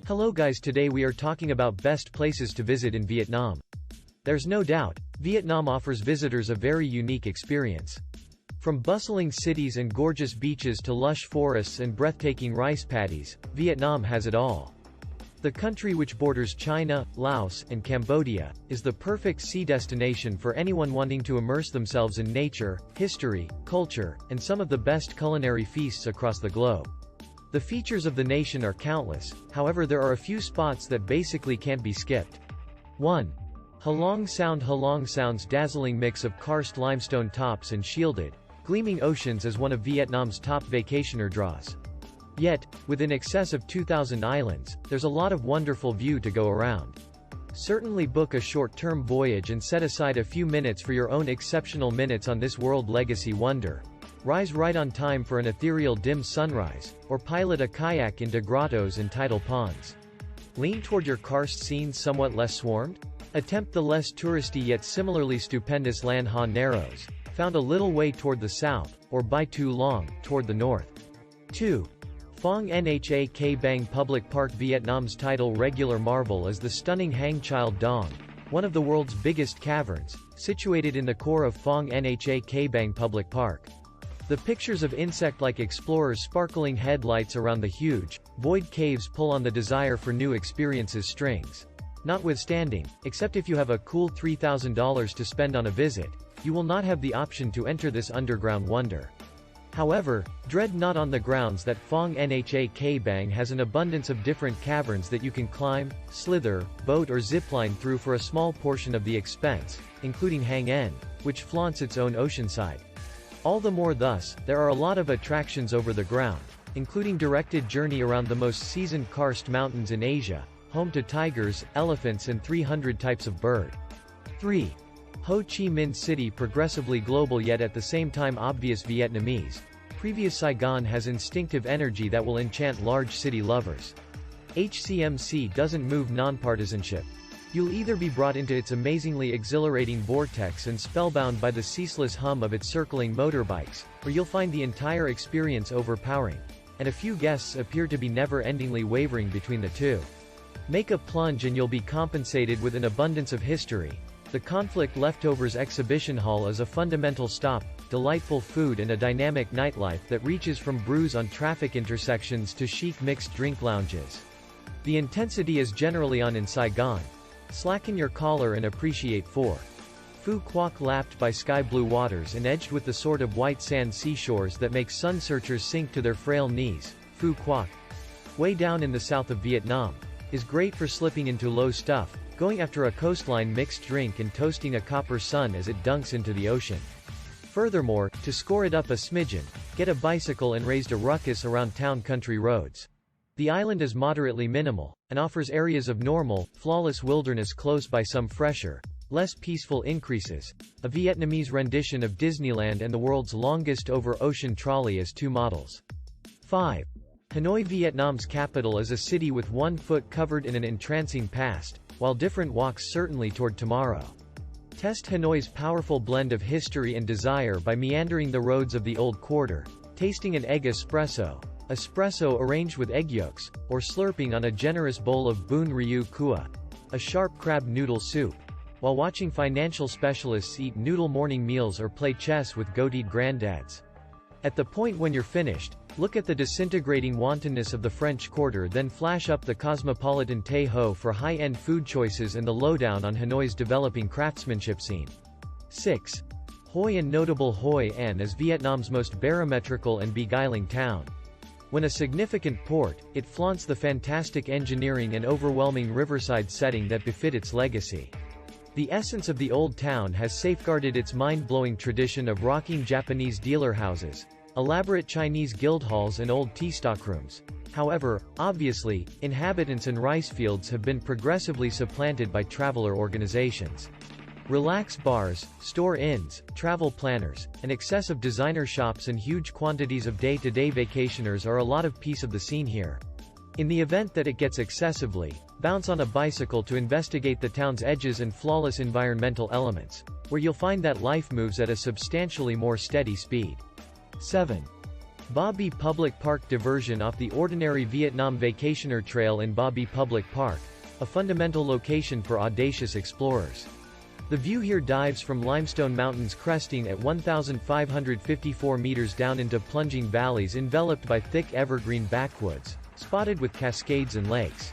Hello guys, today we are talking about best places to visit in Vietnam. There's no doubt, Vietnam offers visitors a very unique experience. From bustling cities and gorgeous beaches to lush forests and breathtaking rice paddies, Vietnam has it all. The country, which borders China, Laos, and Cambodia, is the perfect sea destination for anyone wanting to immerse themselves in nature, history, culture, and some of the best culinary feasts across the globe. The features of the nation are countless, however there are a few spots that basically can't be skipped. 1. Halong Sound. Halong Sound's dazzling mix of karst limestone tops and shielded, gleaming oceans is one of Vietnam's top vacationer draws. Yet, with in excess of 2,000 islands, there's a lot of wonderful view to go around. Certainly book a short-term voyage and set aside a few minutes for your own exceptional minutes on this world legacy wonder. Rise right on time for an ethereal dim sunrise, or pilot a kayak into grottos and tidal ponds. Lean toward your karst scenes somewhat less swarmed? Attempt the less touristy yet similarly stupendous Lan Ha Narrows, found a little way toward the south, or Bai Tu Long, toward the north. 2. Phong Nha Ke Bang Public Park. Vietnam's tidal regular marvel is the stunning Hang Child Dong, one of the world's biggest caverns, situated in the core of Phong Nha Ke Bang Public Park. The pictures of insect-like explorers sparkling headlights around the huge, void caves pull on the desire for new experiences strings. Notwithstanding, except if you have a cool $3,000 to spend on a visit, you will not have the option to enter this underground wonder. However, dread not on the grounds that Phong Nha Ke Bang has an abundance of different caverns that you can climb, slither, boat or zipline through for a small portion of the expense, including Hang En, which flaunts its own oceanside. All the more thus, there are a lot of attractions over the ground, including directed journey around the most seasoned karst mountains in Asia, home to tigers, elephants and 300 types of bird. 3. Ho Chi Minh City. Progressively global yet at the same time obvious Vietnamese. Previous Saigon has instinctive energy that will enchant large city lovers. HCMC doesn't move nonpartisanship. You'll either be brought into its amazingly exhilarating vortex and spellbound by the ceaseless hum of its circling motorbikes, or you'll find the entire experience overpowering, and a few guests appear to be never-endingly wavering between the two. Make a plunge and you'll be compensated with an abundance of history. The Conflict Leftovers Exhibition Hall is a fundamental stop, delightful food and a dynamic nightlife that reaches from brews on traffic intersections to chic mixed drink lounges. The intensity is generally on in Saigon. Slacken your collar and appreciate 4. Phu Quoc. Lapped by sky-blue waters and edged with the sort of white sand seashores that make sun searchers sink to their frail knees, Phu Quoc, way down in the south of Vietnam, is great for slipping into low stuff, going after a coastline mixed drink and toasting a copper sun as it dunks into the ocean. Furthermore, to score it up a smidgen, get a bicycle and raise a ruckus around town country roads. The island is moderately minimal, and offers areas of normal, flawless wilderness close by some fresher, less peaceful increases, a Vietnamese rendition of Disneyland and the world's longest over-ocean trolley as 2 models. 5. Hanoi. Vietnam's capital is a city with one foot covered in an entrancing past, while different walks certainly toward tomorrow. Test Hanoi's powerful blend of history and desire by meandering the roads of the Old Quarter, tasting an egg espresso arranged with egg yolks, or slurping on a generous bowl of Bun Ryu Kua, a sharp crab noodle soup, while watching financial specialists eat noodle morning meals or play chess with goateed granddads. At the point when you're finished, look at the disintegrating wantonness of the French Quarter, then flash up the cosmopolitan Tay Ho for high-end food choices and the lowdown on Hanoi's developing craftsmanship scene. 6. Hoi An. Notable Hoi An is Vietnam's most barometrical and beguiling town. When a significant port, it flaunts the fantastic engineering and overwhelming riverside setting that befit its legacy. The essence of the old town has safeguarded its mind-blowing tradition of rocking Japanese dealer houses, elaborate Chinese guild halls and old tea stockrooms. However, obviously, inhabitants and rice fields have been progressively supplanted by traveler organizations. Relax bars, store inns, travel planners, and excessive designer shops and huge quantities of day-to-day vacationers are a lot of piece of the scene here. In the event that it gets excessively, bounce on a bicycle to investigate the town's edges and flawless environmental elements, where you'll find that life moves at a substantially more steady speed. 7. Ba Be Public Park diversion off the ordinary Vietnam vacationer trail in Ba Be Public Park, a fundamental location for audacious explorers. The view here dives from limestone mountains cresting at 1,554 meters down into plunging valleys enveloped by thick evergreen backwoods, spotted with cascades and lakes.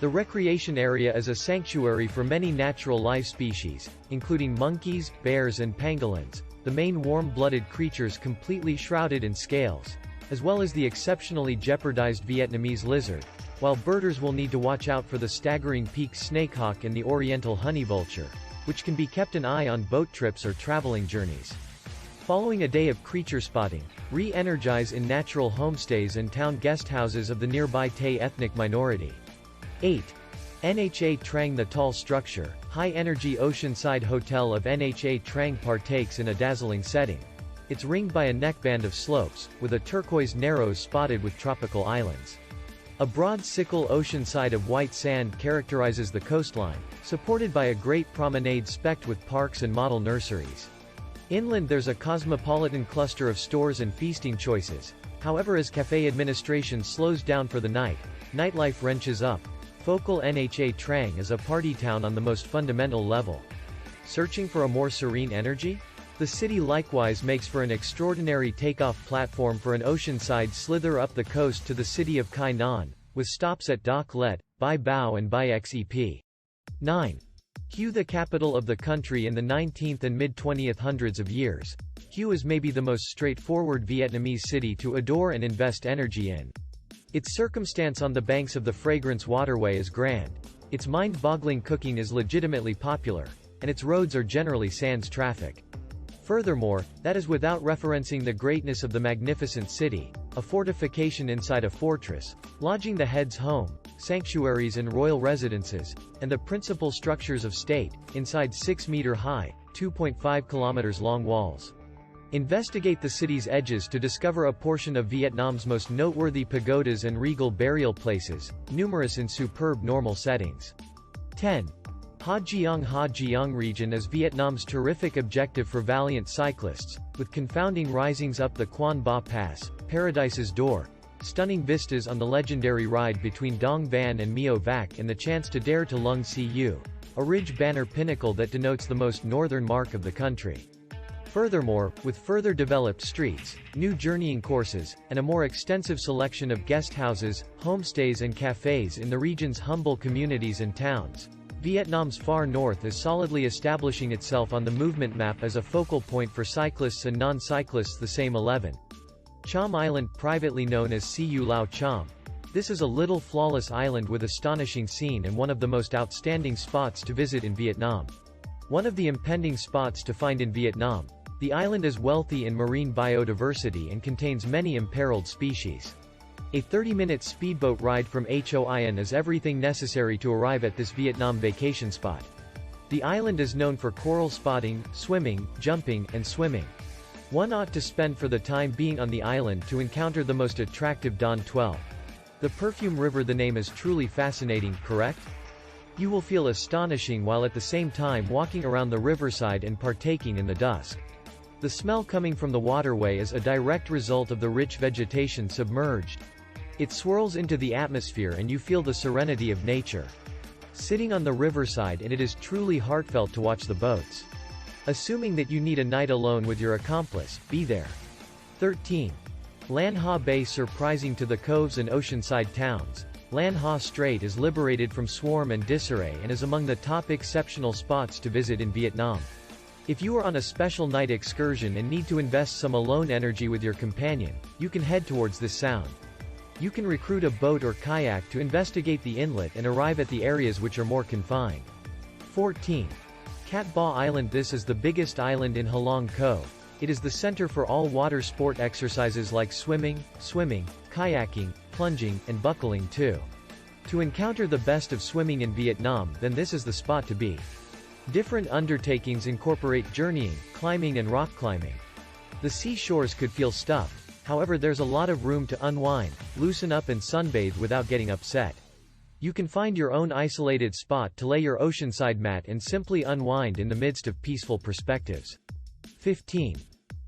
The recreation area is a sanctuary for many natural life species, including monkeys, bears and pangolins, the main warm-blooded creatures completely shrouded in scales, as well as the exceptionally jeopardized Vietnamese lizard, while birders will need to watch out for the staggering peaked snakehawk and the oriental honey vulture, which can be kept an eye on boat trips or traveling journeys. Following a day of creature spotting, re-energize in natural homestays and town guest houses of the nearby Tay ethnic minority. 8. Nha Trang. The tall structure, high-energy oceanside hotel of Nha Trang partakes in a dazzling setting. It's ringed by a neckband of slopes, with a turquoise narrows spotted with tropical islands. A broad sickle oceanside of white sand characterizes the coastline, supported by a great promenade specked with parks and model nurseries. Inland there's a cosmopolitan cluster of stores and feasting choices. However, as cafe administration slows down for the night, nightlife wrenches up. Focal Nha Trang is a party town on the most fundamental level. Searching for a more serene energy? The city likewise makes for an extraordinary takeoff platform for an oceanside slither up the coast to the city of Khai Nan, with stops at Doc Let, Bai Bao and Bai Xep. 9. Hue. The capital of the country in the 19th and mid-20th hundreds of years, Hue is maybe the most straightforward Vietnamese city to adore and invest energy in. Its circumstance on the banks of the Fragrance Waterway is grand, its mind-boggling cooking is legitimately popular, and its roads are generally sans traffic. Furthermore, that is without referencing the greatness of the magnificent city, a fortification inside a fortress, lodging the head's home, sanctuaries and royal residences, and the principal structures of state, inside 6-meter-high, 2.5-kilometers-long walls. Investigate the city's edges to discover a portion of Vietnam's most noteworthy pagodas and regal burial places, numerous in superb normal settings. 10. Ha Giang region is Vietnam's terrific objective for valiant cyclists, with confounding risings up the Quan Ba Pass, Paradise's Door, stunning vistas on the legendary ride between Dong Van and Mio Vac and the chance to dare to Lung Cu, a ridge banner pinnacle that denotes the most northern mark of the country. Furthermore, with further developed streets, new journeying courses, and a more extensive selection of guest houses, homestays and cafes in the region's humble communities and towns, Vietnam's far north is solidly establishing itself on the movement map as a focal point for cyclists and non-cyclists. The same 11. Cham Island, privately known as Siu Lao Cham. This is a little flawless island with astonishing scene and one of the most outstanding spots to visit in Vietnam. One of the impending spots to find in Vietnam, the island is wealthy in marine biodiversity and contains many imperiled species. A 30-minute speedboat ride from Hoi An is everything necessary to arrive at this Vietnam vacation spot. The island is known for coral spotting, swimming, jumping, and swimming. One ought to spend for the time being on the island to encounter the most attractive Don 12. The Perfume River. The name is truly fascinating, correct? You will feel astonishing while at the same time walking around the riverside and partaking in the dusk. The smell coming from the waterway is a direct result of the rich vegetation submerged. It swirls into the atmosphere and you feel the serenity of nature. Sitting on the riverside, and it is truly heartfelt to watch the boats. Assuming that you need a night alone with your accomplice, be there. 13. Lan Ha Bay. Surprising to the coves and oceanside towns, Lan Ha Strait is liberated from swarm and disarray and is among the top exceptional spots to visit in Vietnam. If you are on a special night excursion and need to invest some alone energy with your companion, you can head towards this sound. You can recruit a boat or kayak to investigate the inlet and arrive at the areas which are more confined. 14. Cat Ba Island. This is the biggest island in Halong Cove. It is the center for all water sport exercises like swimming, kayaking, plunging, and buckling too. To encounter the best of swimming in Vietnam, then this is the spot to be. Different undertakings incorporate journeying, climbing and rock climbing. The seashores could feel stuffed, however there's a lot of room to unwind, loosen up and sunbathe without getting upset. You can find your own isolated spot to lay your oceanside mat and simply unwind in the midst of peaceful perspectives. 15.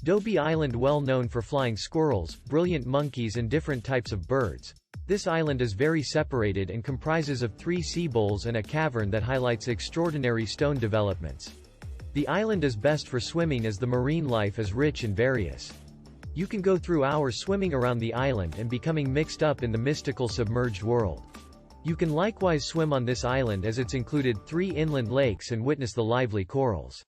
Dobie Island, well known for flying squirrels, brilliant monkeys and different types of birds. This island is very separated and comprises of 3 sea bowls and a cavern that highlights extraordinary stone developments. The island is best for swimming as the marine life is rich and various. You can go through hours swimming around the island and becoming mixed up in the mystical submerged world. You can likewise swim on this island as it's included 3 inland lakes and witness the lively corals.